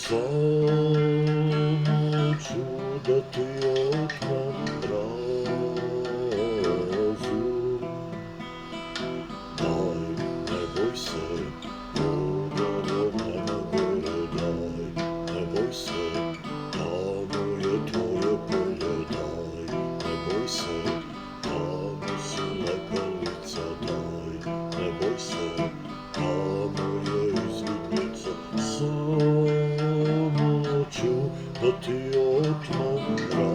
Samo ću da ti otmem razum. Daj, ne boj se, ugovor nema gore, daj, ne boj se, tamo je tvoje polje, daj, ne boj se, tamo su neka lica, daj, ne boj se, tamo je izvidnica. Samo ću da ti otmem razum.